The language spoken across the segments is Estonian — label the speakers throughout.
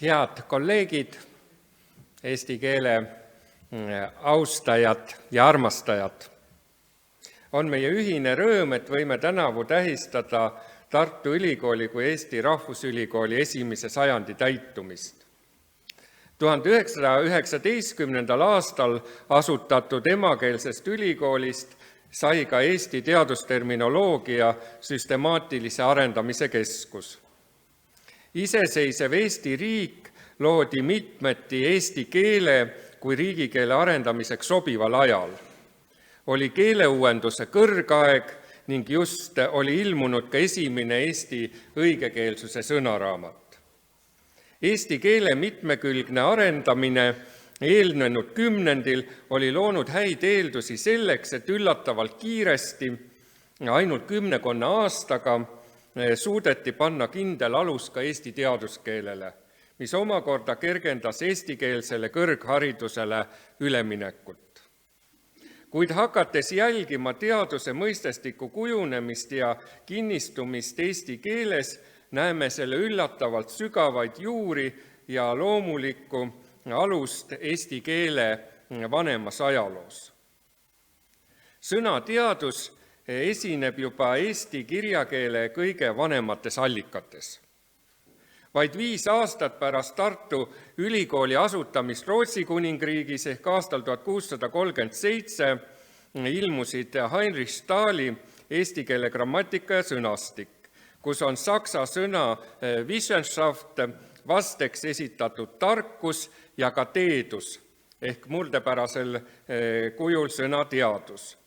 Speaker 1: Head kolleegid, eesti keele austajad ja armastajad! On meie ühine rõõm, et võime tänavu tähistada Tartu Ülikooli kui Eesti Rahvusülikooli 1. sajandi täitumist. 1919. aastal asutatud emakeelsest ülikoolist sai ka Eesti teadusterminoloogia süstemaatilise arendamise keskus. Iseseisev Eesti riik loodi mitmeti eesti keele kui riigikeele arendamiseks sobival ajal. Oli keeleuuenduse kõrgaeg ning just oli ilmunud ka esimene Eesti õigekeelsuse sõnaraamat. Eesti keele mitmekülgne arendamine eelnenud kümnendil oli loonud häid eeldusi selleks, et üllatavalt kiiresti, ainult 10 aastaga, suudeti panna kindel alus ka eesti teaduskeelele, mis omakorda kergendas eestikeelsele kõrgharidusele üleminekut. Kuid hakates jälgima teaduse mõistestiku kujunemist ja kinnistumist eesti keeles, näeme selle üllatavalt sügavaid juuri ja loomulikku alust eesti keele vanemas ajaloos. Sõna teadus esineb juba eesti kirjakeele kõige vanemates allikates. Vaid 5 aastat pärast Tartu Ülikooli asutamist Rootsi kuningriigis ehk aastal 1637 ilmusid Heinrich Stahli eesti keele grammatika ja sõnastik, kus on saksa sõna Wissenschaft vasteks esitatud tarkus ja ka teedus ehk murdepärasel kujul sõna teadus.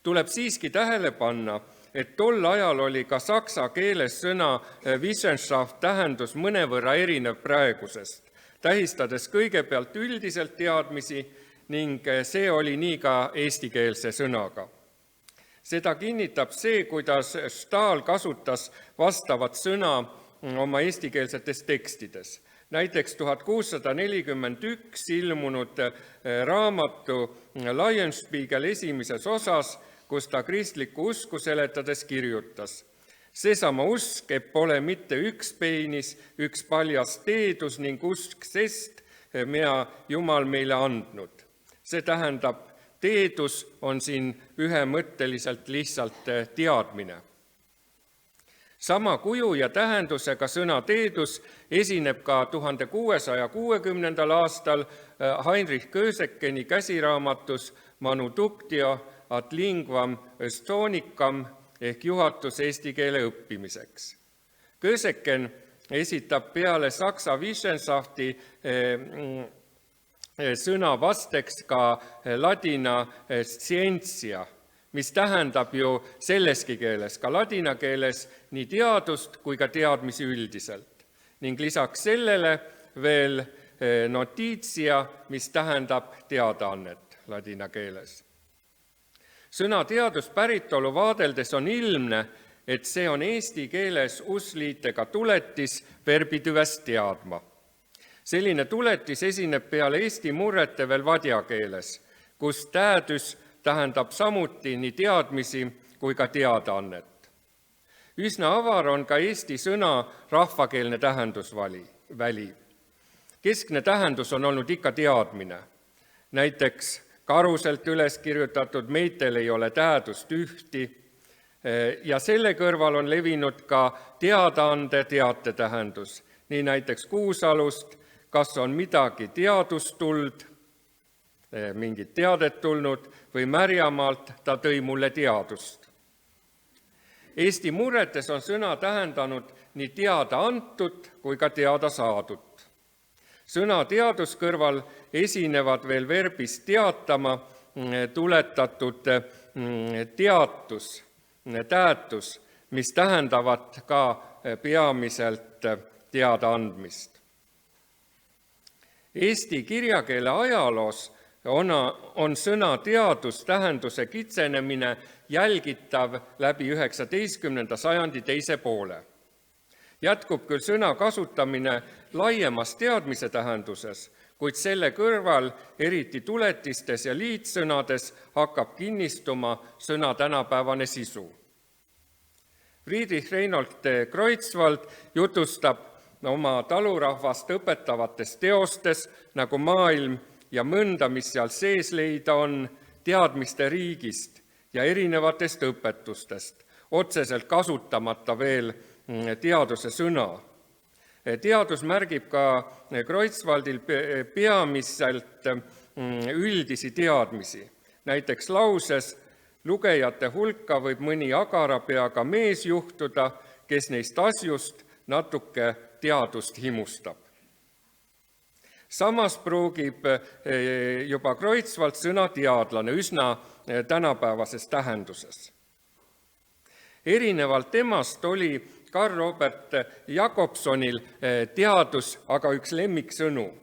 Speaker 1: Tuleb siiski tähele panna, et tol ajal oli ka saksa keeles sõna Wissenschaft tähendus mõnevõrra erinev praegusest, tähistades kõigepealt üldiselt teadmisi ning see oli nii ka eestikeelse sõnaga. Seda kinnitab see, kuidas Stahl kasutas vastavat sõna oma eestikeelsetes tekstides. Näiteks 1641 ilmunud raamatu Laienspiegel esimeses osas, kus ta kristlikku usku seletades kirjutas. Seesama usk, et pole mitte üks peinis, üks paljas teedus ning usk sest, mea Jumal meile andnud. See tähendab, teedus on siin ühemõtteliselt lihtsalt teadmine. Sama kuju ja tähendusega sõna teedus esineb ka 1660. aastal Heinrich Kösekeni käsiraamatus Manuductio ad linguam estonicam ehk juhatus eesti keele õppimiseks. Köseken esitab peale saksa Wissenschafti sõna vasteks ka ladina scientia, mis tähendab ju selleski keeles, ka ladina keeles, nii teadust kui ka teadmisi üldiselt. Ning lisaks sellele veel notitia, mis tähendab teadaannet ladina keeles. Sõna teadus päritolu vaadeldes on ilmne, et see on eesti keeles usliitega tuletis verbitüvest teadma. Selline tuletis esineb peale eesti murrete veel vadja keeles, kus täädus tähendab samuti nii teadmisi kui ka teadaannet. Üsna avar on ka eesti sõna rahvakeelne tähendusväli. Keskne tähendus on olnud ikka teadmine. Näiteks karuselt üles kirjutatud meitel ei ole täädust ühti ja selle kõrval on levinud ka teadaande teate tähendus. Nii näiteks Kuusalust, kas on midagi teadust tuld, mingit teadet tulnud või Märjamaalt ta tõi mulle teadust. Eesti murretes on sõna tähendanud nii teada antud kui ka teada saadut. Sõna teadus kõrval esinevad veel verbis teatama tuletatud teatus, täätus, mis tähendavad ka peamiselt teada andmist. Eesti kirjakeele ajaloos on sõna teadus tähenduse kitsenemine jälgitav läbi 19. sajandi teise poole. Jätkub küll sõna kasutamine laiemas teadmise tähenduses, kuid selle kõrval, eriti tuletistes ja liitsõnades, hakkab kinnistuma sõna tänapäevane sisu. Friedrich Reinhold Kreutzwald jutustab oma talurahvast õpetavates teostes nagu Maailm ja mõnda, mis seal sees leida on, teadmiste riigist ja erinevatest õpetustest, otseselt kasutamata veel teaduse sõna. Teadus märgib ka Kreutzwaldil peamiselt üldisi teadmisi. Näiteks lauses lugejate hulka võib mõni agara peaga mees juhtuda, kes neist asjust natuke teadust himustab. Samas pruugib juba Kreutzwald sõna teadlane üsna tänapäevases tähenduses. Erinevalt temast oli Karl Robert Jakobsonil teadus aga üks lemmiksõnu.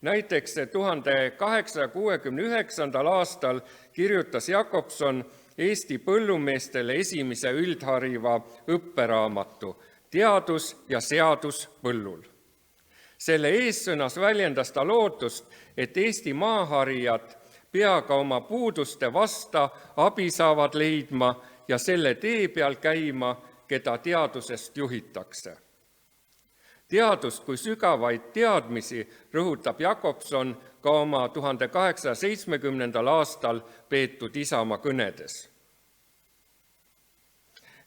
Speaker 1: Näiteks 1869. aastal kirjutas Jakobson Eesti põllumeestele esimese üldhariva õpperaamatu Teadus ja seadus põllul. Selle eessõnas väljendas ta lootust, et Eesti maaharijad peaga oma puuduste vasta abi saavad leidma ja selle tee peal käima, keda teadusest juhitakse. Teadust kui sügavaid teadmisi rõhutab Jakobson ka oma 1870. aastal peetud Isamaa kõnedes.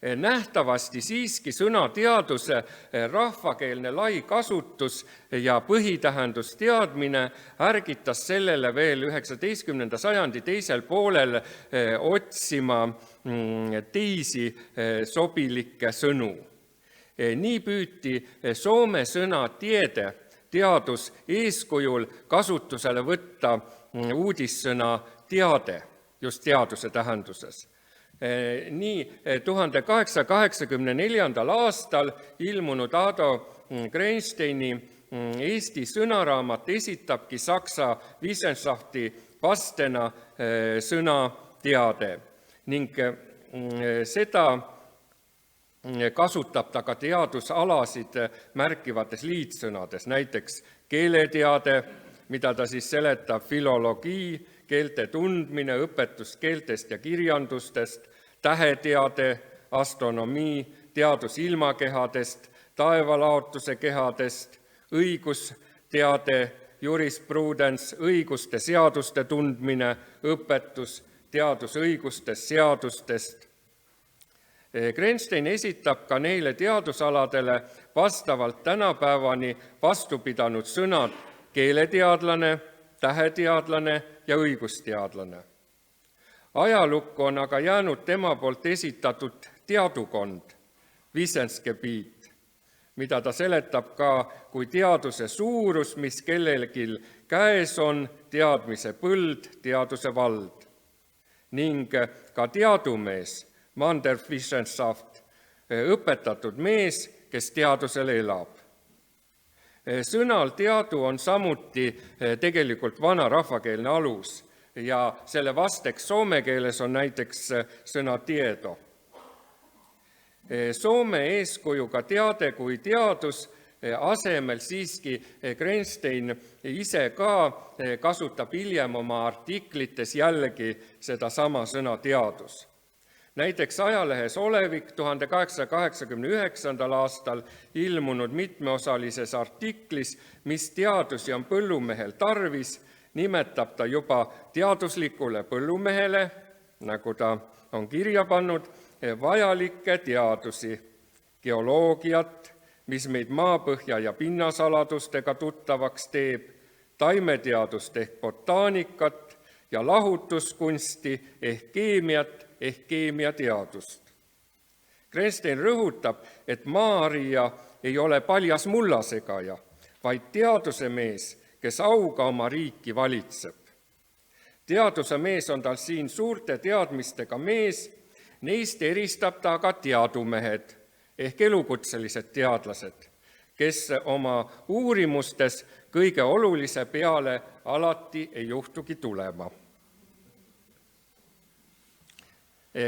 Speaker 1: Nähtavasti siiski sõna teaduse rahvakeelne lai kasutus ja põhitähendusteadmine ärgitas sellele veel 19. sajandi teisel poolel otsima teisi sobilikke sõnu. Nii püüti soome sõna tiede, teadus eeskujul kasutusele võtta uudissõna teade, just teaduse tähenduses. Nii 1884. aastal ilmunud Ado Greensteini Eesti sõnaraamat esitabki saksa Wissenschafti vastena sõna teade ning seda kasutab ta ka teadusalasid märkivates liitsõnades, näiteks keeleteade, mida ta siis seletab filoloogia, keelte tundmine, õpetus keeltest ja kirjandustest, täheteade, astronomii, teadus ilmakehadest, taevalaotuse kehadest, õigusteade, jurisprudence, õiguste seaduste tundmine, õpetus, teadus õigustest, seadustest. Greenstein esitab ka neile teadusaladele vastavalt tänapäevani vastu pidanud sõnad keeleteadlane, täheteadlane ja õigusteadlane. Ajalukku on aga jäänud tema poolt esitatud teadukond, Wissensgebiet, mida ta seletab ka kui teaduse suurus, mis kellelgi käes on, teadmise põld, teaduse vald. Ning ka teadumees, Mann der Wissenschaft, õpetatud mees, kes teadusele elab. Sõnal teadu on samuti tegelikult vana rahvakeelne alus ja selle vasteks soome keeles on näiteks sõna tieto. Soome eeskujuga teade kui teadus asemel siiski Greenstein ise ka kasutab hiljem oma artiklites jällegi sedasama sõna teadus. Näiteks ajalehes Olevik 1889. aastal ilmunud mitmeosalises artiklis, mis teadusi on põllumehel tarvis, nimetab ta juba teaduslikule põllumehele, nagu ta on kirja pannud, vajalikke teadusi, geoloogiat, mis meid maapõhja ja pinnasaladustega tuttavaks teeb, taimeteadust ehk botaanikat ja lahutuskunsti ehk keemiat ehk keemiateadust. Greenstein rõhutab, et maaharija ei ole paljas mullasegaja, vaid teaduse mees, kes auga oma riiki valitseb. Teaduse mees on tal siin suurte teadmistega mees, neist eristab ta ka teadumehed ehk elukutselised teadlased, kes oma uurimustes kõige olulise peale alati ei juhtugi tulema.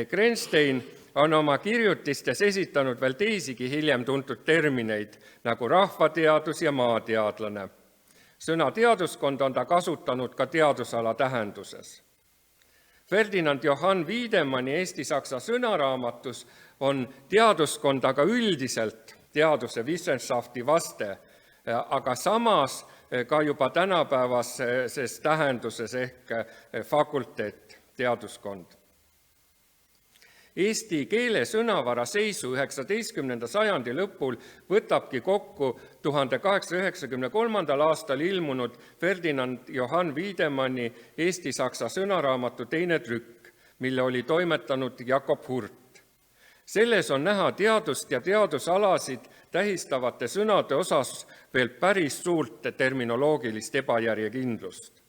Speaker 1: Greenstein on oma kirjutistes esitanud veel teisigi hiljem tuntud termineid, nagu rahvateadus ja maateadlane. Sõna teaduskond on ta kasutanud ka teadusala tähenduses. Ferdinand Johann Wiedemanni Eesti-Saksa sõnaraamatus on teaduskond aga üldiselt teaduse Wissenschafti vaste, aga samas ka juba tänapäevases tähenduses ehk fakulteet, teaduskond. Eesti keele sõnavara seisu 19. sajandi lõpul võtabki kokku 1893. aastal ilmunud Ferdinand Johann Wiedemanni Eesti-saksa sõnaraamatu teine trükk, mille oli toimetanud Jakob Hurt. Selles on näha teadust ja teadusalasid tähistavate sõnade osas veel päris suurt terminoloogilist ebajärjekindlust.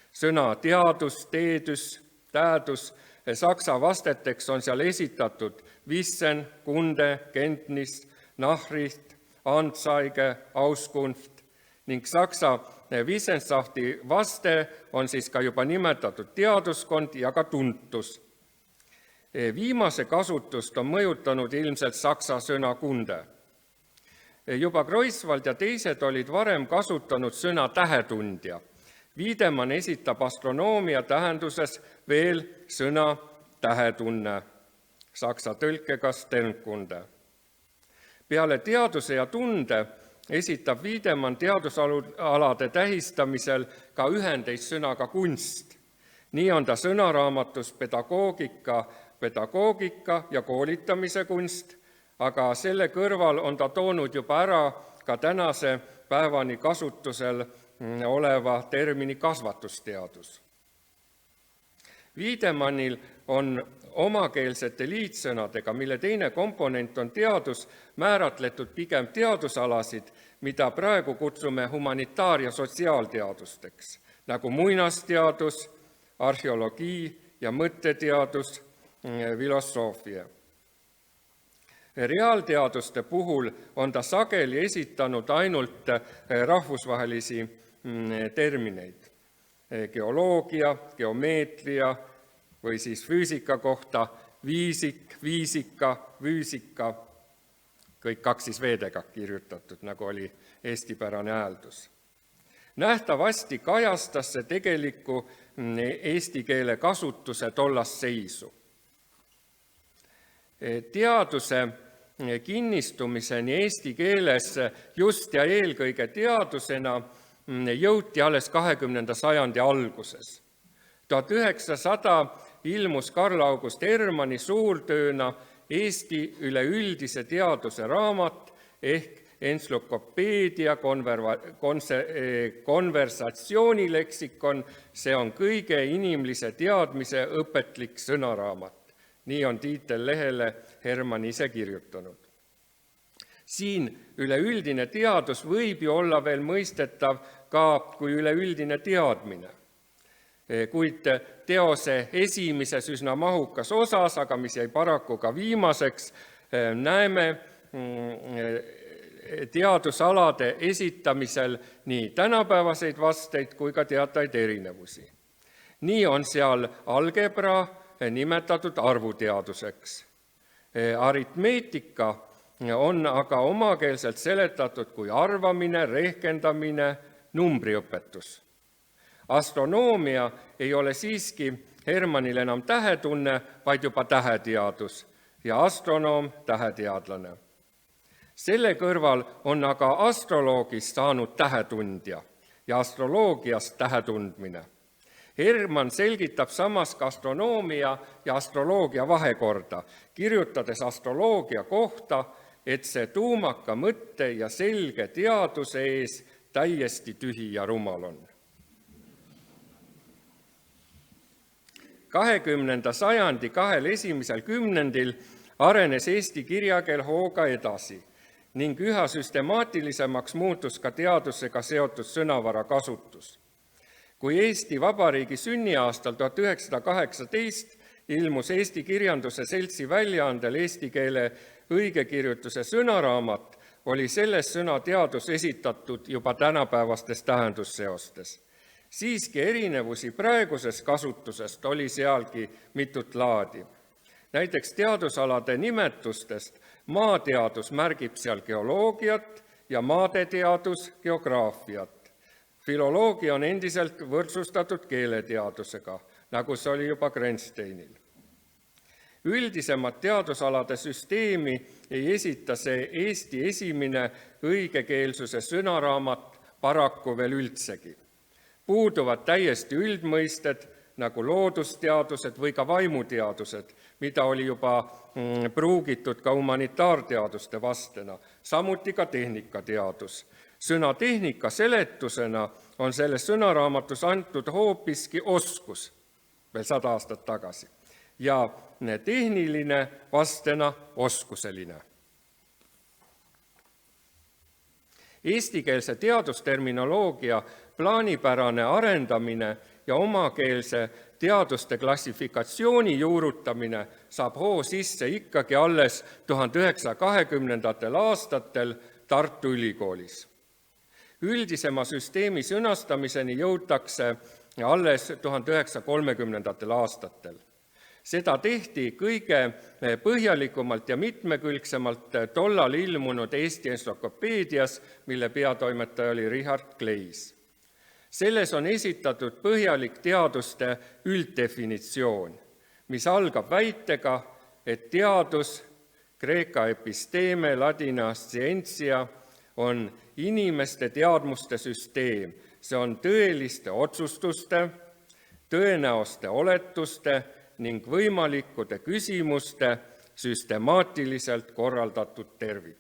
Speaker 1: Sõna teadus, teedus, täädus saksa vasteteks on seal esitatud Wissen, Kunde, Kenntnis, Nachricht, Anzeige, Auskunft ning saksa Wissenschafti vaste on siis ka juba nimetatud teaduskond ja ka tuntus. Viimase kasutust on mõjutanud ilmselt saksa sõna Kunde. Juba Groiswald ja teised olid varem kasutanud sõna tähetundja. Wiedemann esitab astronoomia tähenduses veel sõna tähetunne, saksa tõlkega Sternkunde. Peale teaduse ja tunde esitab Wiedemann teadusalade tähistamisel ka ühendeis sõnaga kunst. Nii on ta sõnaraamatus pedagoogika ja koolitamise kunst, aga selle kõrval on ta toonud juba ära ka tänase päevani kasutusel oleva termini kasvatusteadus. Wiedemannil on omakeelsete liitsõnadega, mille teine komponent on teadus, määratletud pigem teadusalasid, mida praegu kutsume humanitaar- ja sotsiaalteadusteks, nagu muinasteadus, arheoloogia ja mõtteteadus, filosoofia. Reaalteaduste puhul on ta sageli esitanud ainult rahvusvahelisi termineid. Geoloogia, geomeetria või siis füüsika kohta viisik, viisika, füüsika, kõik 2 veedega kirjutatud, nagu oli eestipärane hääldus. Nähtavasti kajastas see tegeliku eesti keele kasutuse tollast seisu. Teaduse kinnistumiseni eesti keeles just ja eelkõige teadusena jõuti alles 20. sajandi alguses. 1900 ilmus Karl August Hermanni suurtööna Eesti üleüldise teaduse raamat ehk entsüklopeedia konversatsioonileksikon, see on kõige inimlise teadmise õpetlik sõnaraamat. Nii on tiitel lehele Hermann ise kirjutanud. Siin üleüldine teadus võib ju olla veel mõistetav ka kui üleüldine teadmine, kuid teose esimeses üsna mahukas osas, aga mis jäi paraku ka viimaseks, näeme teadusalade esitamisel nii tänapäevaseid vasteid kui ka teataid erinevusi. Nii on seal algebra nimetatud arvuteaduseks. Aritmeetika on aga omakeelselt seletatud kui arvamine, rehkendamine, numbriõpetus. Astronoomia ei ole siiski Hermannil enam tähetunne, vaid juba täheteadus ja astronoom täheteadlane. Selle kõrval on aga astroloogist saanud tähetundja ja astroloogiast tähetundmine. Hermann selgitab samas ka astronoomia ja astroloogia vahekorda, kirjutades astroloogia kohta, et see tuumaka mõtte ja selge teaduse ees täiesti tühi ja rumal on. 20. sajandi 2 esimesel kümnendil arenes eesti kirjakeel hooga edasi ning üha süstemaatilisemaks muutus ka teadusega seotud sõnavara kasutus. Kui Eesti Vabariigi sünniaastal 1918 ilmus Eesti Kirjanduse Seltsi väljaandel eesti keele õigekirjutuse sõnaraamat, oli selles sõna teadus esitatud juba tänapäevastes tähendusseostes. Siiski erinevusi praegusest kasutusest oli sealgi mitut laadi. Näiteks teadusalade nimetustest maateadus märgib seal geoloogiat ja maadeteadus geograafiat. Filoloogia on endiselt võrdsustatud keeleteadusega, nagu see oli juba Grensteinil. Üldisemat teadusalade süsteemi ei esita see Eesti esimene õigekeelsuse sõnaraamat paraku veel üldsegi. Puuduvad täiesti üldmõisted nagu loodusteadused või ka vaimuteadused, mida oli juba pruugitud ka humanitaarteaduste vastena, samuti ka tehnikateadus. Sõna tehnika seletusena on selles sõnaraamatus antud hoopiski oskus veel 100 aastat tagasi ja tehniline vastena oskuseline. Eestikeelse teadusterminoloogia plaanipärane arendamine ja omakeelse teaduste klassifikatsiooni juurutamine saab hoo sisse ikkagi alles 1920. aastatel Tartu Ülikoolis. Üldisema süsteemi sõnastamiseni jõutakse alles 1930. aastatel. Seda tehti kõige põhjalikumalt ja mitmekülgsemalt tollal ilmunud Eesti entsüklopeedias, mille peatoimetaja oli Richard Gleis. Selles on esitatud põhjalik teaduste ülddefinitsioon, mis algab väitega, et teadus, kreeka episteme, ladina scientia, on inimeste teadmuste süsteem. See on tõeliste otsustuste, tõenäoste oletuste ning võimalikkude küsimuste süstemaatiliselt korraldatud tervik.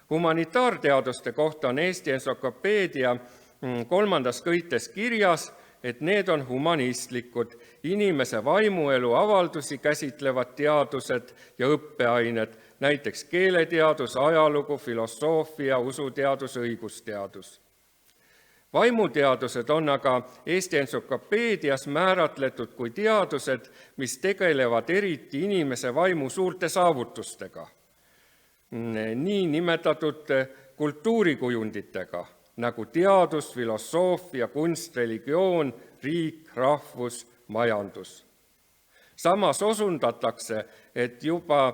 Speaker 1: Humanitaarteaduste kohta on Eesti entsüklopeedia 3. köites kirjas, et need on humanistlikud, inimese vaimuelu avaldusi käsitlevad teadused ja õppeained, näiteks keeleteadus, ajalugu, filosoofia, usuteadus, õigusteadus. Vaimuteadused on aga Eesti entsüklopeedias määratletud kui teadused, mis tegelevad eriti inimese vaimu suurte saavutustega, nii nimetatud kultuurikujunditega, nagu teadus, filosoofia, kunst, religioon, riik, rahvus, majandus. Samas osundatakse, et juba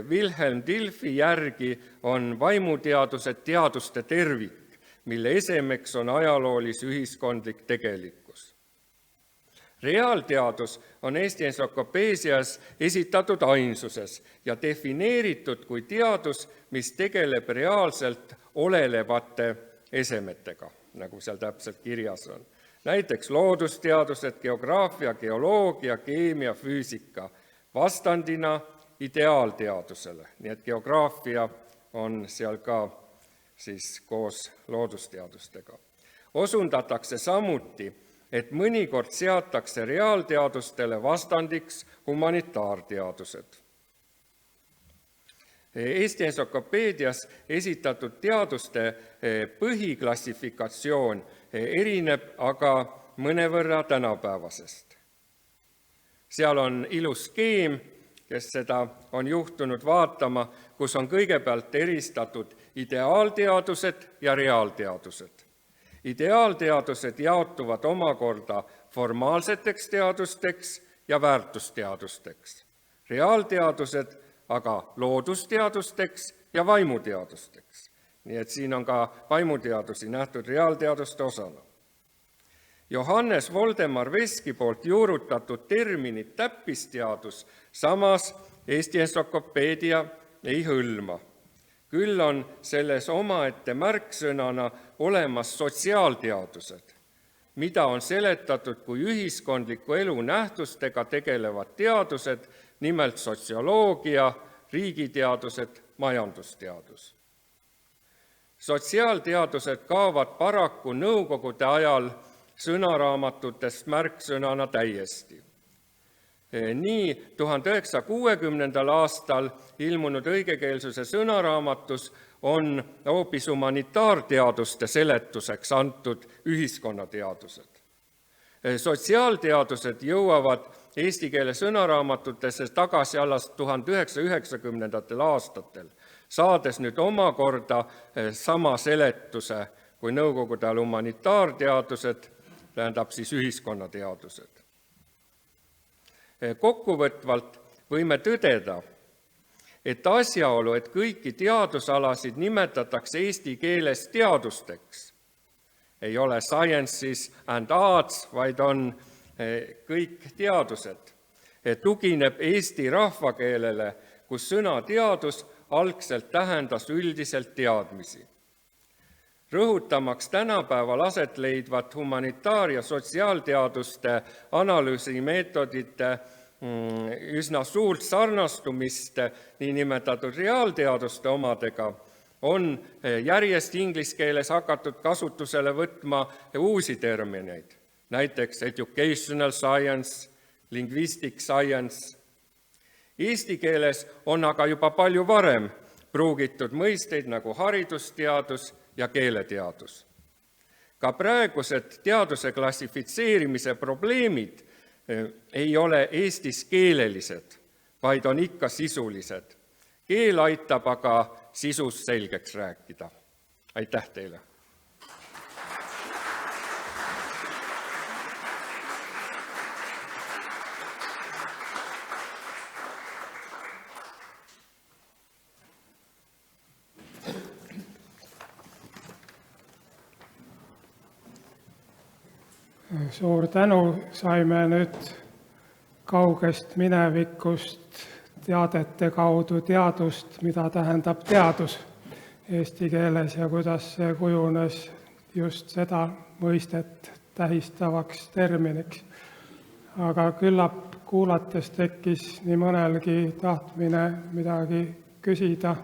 Speaker 1: Wilhelm Dilfi järgi on vaimuteadused teaduste tervik, mille esemeks on ajaloolis-ühiskondlik tegelikkus. Reaalteadus on Eesti entsüklopeedias esitatud ainsuses ja defineeritud kui teadus, mis tegeleb reaalselt olelevate esemetega, nagu seal täpselt kirjas on. Näiteks loodusteadused, geograafia, geoloogia, keemia, füüsika, vastandina ideaalteadusele, nii et geograafia on seal ka siis koos loodusteadustega. Osundatakse samuti, et mõnikord seatakse reaalteadustele vastandiks humanitaarteadused. Eesti entsüklopeedias esitatud teaduste põhiklassifikatsioon erineb aga mõnevõrra tänapäevasest. Seal on ilus skeem, kes seda on juhtunud vaatama, kus on kõigepealt eristatud ideaalteadused ja reaalteadused. Ideaalteadused jaotuvad omakorda formaalseteks teadusteks ja väärtusteadusteks. Reaalteadused aga loodusteadusteks ja vaimuteadusteks. Nii et siin on ka vaimuteadusi nähtud reaalteaduste osana. Johannes Voldemar Veski poolt juurutatud terminit täppisteadus samas Eesti entsüklopeedia ei hõlma. Küll on selles omaette märksõnana olemas sotsiaalteadused, mida on seletatud kui ühiskondliku elu nähtustega tegelevad teadused, nimelt sotsioloogia, riigiteadused, majandusteadus. Sotsiaalteadused kaovad paraku nõukogude ajal sõnaraamatutest märksõnana täiesti. Nii 1960. aastal ilmunud õigekeelsuse sõnaraamatus on hoopis humanitaarteaduste seletuseks antud ühiskonnateadused. Sotsiaalteadused jõuavad eesti keele sõnaraamatutesse tagasi alles 1990. aastatel, saades nüüd omakorda sama seletuse kui nõukogude ajal humanitaarteadused, tähendab siis ühiskonnateadused. Kokkuvõtvalt võime tõdeda, et asjaolu, et kõiki teadusalasid nimetatakse eesti keeles teadusteks, ei ole sciences and arts, vaid on kõik teadused, tugineb eesti rahvakeelele, kus sõna teadus algselt tähendas üldiselt teadmisi. Rõhutamaks tänapäeval aset leidvat humanitaar- ja sotsiaalteaduste analüüsimeetodite üsna suurt sarnastumist niinimetatud reaalteaduste omadega, on järjest inglise keeles hakatud kasutusele võtma uusi termineid, näiteks educational science, linguistic science. Eesti keeles on aga juba palju varem pruugitud mõisteid nagu haridusteadus ja keeleteadus. Ka praegused teaduse klassifitseerimise probleemid ei ole Eestis keelelised, vaid on ikka sisulised. Keel aitab aga sisus selgeks rääkida. Aitäh teile!
Speaker 2: Suur tänu, saime nüüd kaugest minevikust teadete kaudu teadust, mida tähendab teadus eesti keeles ja kuidas see kujunes just seda mõistet tähistavaks terminiks. Aga küllap kuulates tekkis nii mõnelgi tahtmine midagi küsida,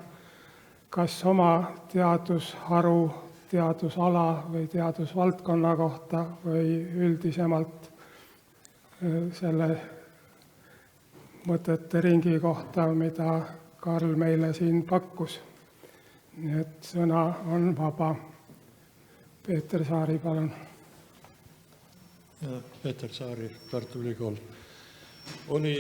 Speaker 2: kas oma teadusharu, teadusala või teadusvaldkonna kohta või üldisemalt selle mõtete ringi kohta, mida Karl meile siin pakkus. Nii et sõna on vaba. Peeter Saari, palun.
Speaker 3: Peeter Saari, Tartu Ülikool. Oli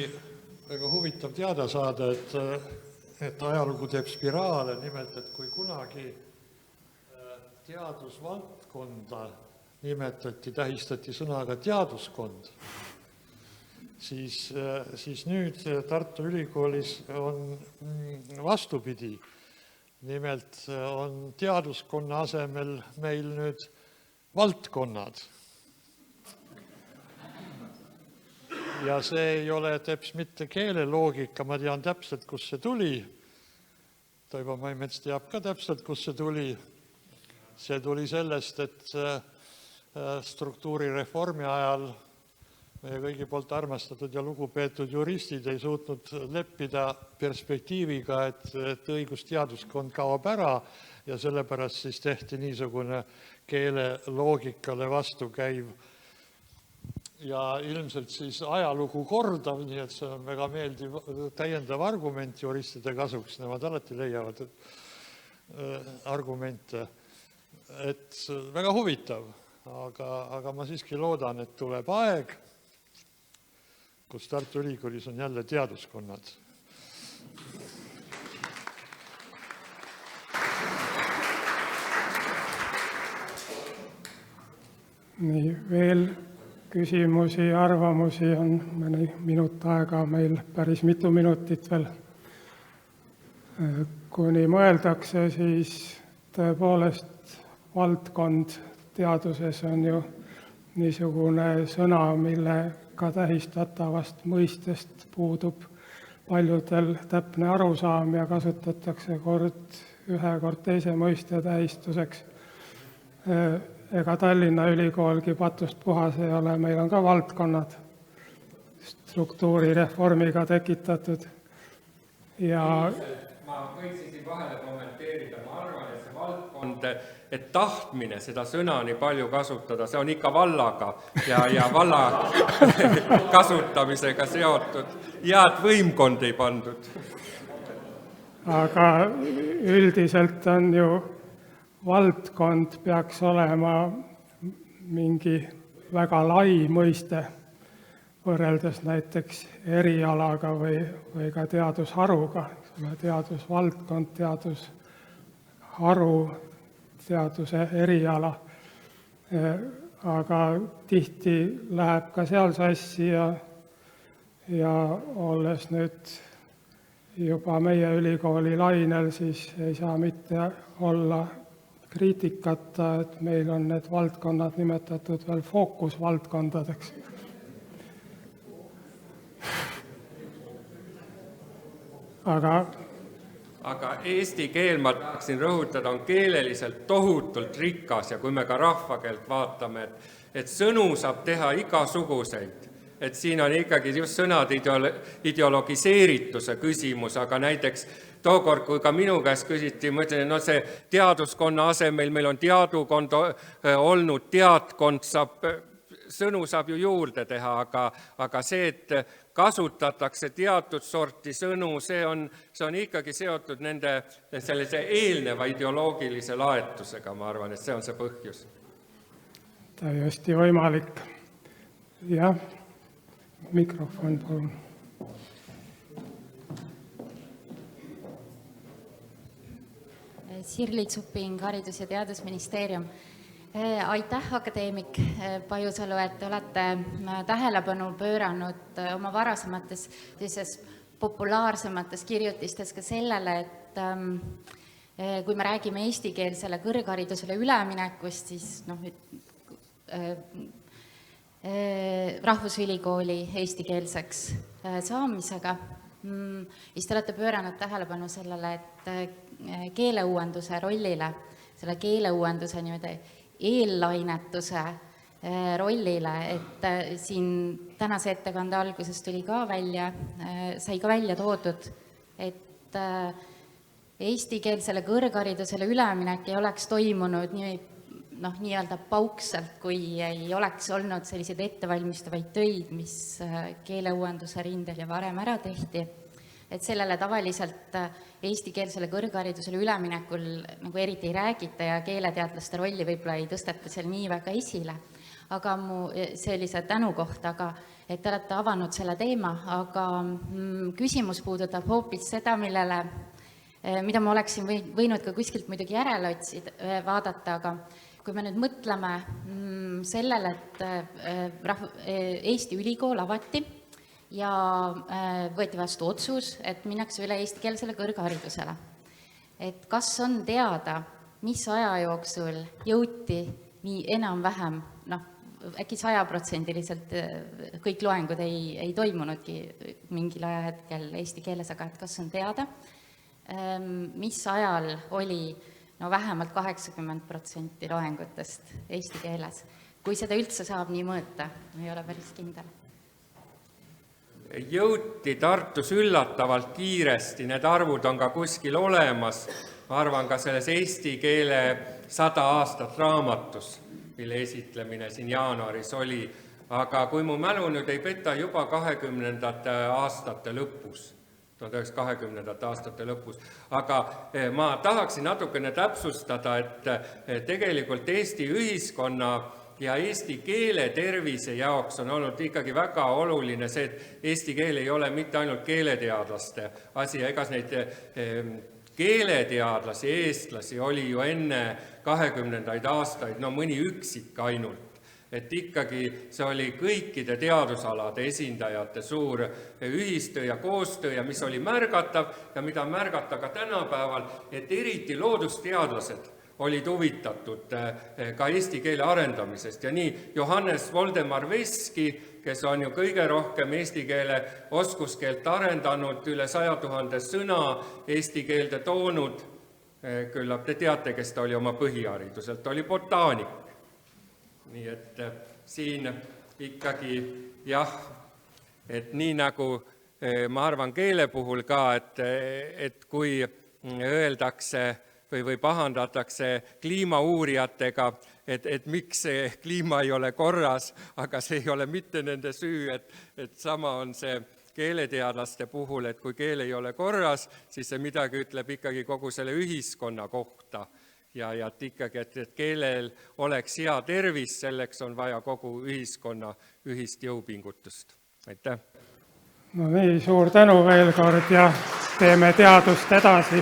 Speaker 3: väga huvitav teada saada, et ajalugu teeb spiraale, nimelt, et kui kunagi teadusvaldkonda tähistati sõnaga teaduskond, siis nüüd Tartu Ülikoolis on vastupidi. Nimelt on teaduskonna asemel meil nüüd valdkonnad. Ja see ei ole teps mitte keeleloogika, ma tean täpselt, kus see tuli. Toivo Maimets teab ka täpselt, kus see tuli. See tuli sellest, et struktuurireformi ajal meie kõigi poolt armastatud ja lugupeetud juristid ei suutnud leppida perspektiiviga, et õigusteaduskond kaob ära ja sellepärast siis tehti niisugune keele loogikale vastukäiv ja ilmselt siis ajalugu kordav, nii et see on väga meeldiv täiendav argument juristide kasuks, nemad alati leiavad argumente. Et väga huvitav, aga ma siiski loodan, et tuleb aeg, kus Tartu Ülikoolis on jälle teaduskonnad.
Speaker 2: Nii, veel küsimusi, arvamusi on mõni minut aega, meil päris mitu minutit veel. Kuni mõeldakse, siis tõepoolest valdkond teaduses on ju niisugune sõna, millega tähistatavast mõistest puudub paljudel täpne arusaam ja kasutatakse kord ühe, kord teise mõiste tähistuseks. Ega Tallinna Ülikoolgi patust puhas ei ole, meil on ka valdkonnad struktuurireformiga tekitatud. Ja
Speaker 1: ma võiksin vahele kommenteerida, ma arvan, et see valdkond, et tahtmine seda sõna nii palju kasutada, see on ikka vallaga ja valla kasutamisega seotud ja et võimkond ei pandud.
Speaker 2: Aga üldiselt on ju valdkond peaks olema mingi väga lai mõiste võrreldes näiteks erialaga või ka teadusharuga. Teadusvaldkond, teadusharu, teaduse eriala. Aga tihti läheb ka seal sassi ja olles nüüd juba meie ülikooli lainel, siis ei saa mitte olla kriitikata, et meil on need valdkonnad nimetatud veel fookusvaldkondadeks.
Speaker 1: aga eesti keel, ma tahaksin rõhutada, on keeleliselt tohutult rikas ja kui me ka rahvakeelt vaatame, et sõnu saab teha igasuguseid, et siin on ikkagi just sõnade ideologiseerituse küsimus, aga näiteks tookord, kui ka minu käest küsiti, ma ütlen, no see teaduskonna asemel meil on teadukond olnud, teadkond sõnu saab ju juurde teha, aga see, et kasutatakse teatud sorti sõnu, see on ikkagi seotud nende sellise eelneva ideoloogilise laetusega, ma arvan, et see on see põhjus.
Speaker 2: Täiesti võimalik. Jah, mikrofon palun.
Speaker 4: Sirli Tsuping, Haridus- ja Teadusministeerium. Aitäh, akadeemik Pajusalu, et te olete tähelepanu pööranud oma varasemates populaarsemates kirjutistes ka sellele, et kui me räägime eestikeelsele kõrgharidusele üleminekust, siis rahvusülikooli eestikeelseks saamisega, siis te olete pööranud tähelepanu sellele, et keeleuuenduse rollile, selle keeleuuenduse eellainetuse rollile, et siin tänase ettekande alguses sai ka välja toodud, et eestikeelsele kõrgharidusele üleminek ei oleks toimunud nii-öelda pauksalt, kui ei oleks olnud selliseid ettevalmistavaid töid, mis keeleuuenduse rindel ja varem ära tehti. Et sellele tavaliselt eestikeelsele kõrgharidusele üleminekul nagu eriti ei räägita ja keeleteadlaste rolli võib-olla ei tõsteta seal nii väga esile. Aga see oli see tänu koht, et te olete avanud selle teema, aga küsimus puudutab hoopis seda, mida ma oleksin võinud ka kuskilt muidugi järele vaadata, aga kui me nüüd mõtleme sellele, et Eesti ülikool avati ja võeti vastu otsus, et minnakse üle eestikeelsele kõrgharidusele. Et kas on teada, mis aja jooksul jõuti nii enam-vähem, äkki 100% kõik loengud ei toimunudki mingil ajahetkel eesti keeles, aga et kas on teada, mis ajal oli vähemalt 80% loengutest eesti keeles, kui seda üldse saab nii mõõta, ei ole päris kindel.
Speaker 1: Jõuti Tartus üllatavalt kiiresti, need arvud on ka kuskil olemas, ma arvan ka selles eesti keele 100 aastat raamatus, mille esitlemine siin jaanuaris oli, aga kui mu mälu nüüd ei peta, juba 20. aastate lõpus, 1920. aastate lõpus, aga ma tahaksin natukene täpsustada, et tegelikult Eesti ühiskonna ja eesti keele tervise jaoks on olnud ikkagi väga oluline see, et eesti keel ei ole mitte ainult keeleteadlaste asi, ega neid keeleteadlasi, eestlasi oli ju enne 20. aastaid, mõni üksik ainult. Et ikkagi see oli kõikide teadusalade esindajate suur ühistöö ja koostöö ja mis oli märgatav ja mida märgata ka tänapäeval, et eriti loodusteadlased olid huvitatud ka eesti keele arendamisest ja nii Johannes Voldemar Veski, kes on ju kõige rohkem eesti keele oskuskeelt arendanud, üle 100 000 sõna eesti keelde toonud, küllap te teate, kes ta oli oma põhihariduselt, ta oli botaanik. Nii et siin ikkagi jah, et nii nagu ma arvan keele puhul ka, et kui öeldakse või pahandatakse kliimauurijatega, et miks see kliima ei ole korras, aga see ei ole mitte nende süü, et sama on see keeleteadlaste puhul, et kui keel ei ole korras, siis see midagi ütleb ikkagi kogu selle ühiskonna kohta. Ja et ikkagi, et keelel oleks hea tervis, selleks on vaja kogu ühiskonna ühist jõupingutust. Aitäh!
Speaker 2: No nii, suur tänu veel kord ja teeme teadust edasi.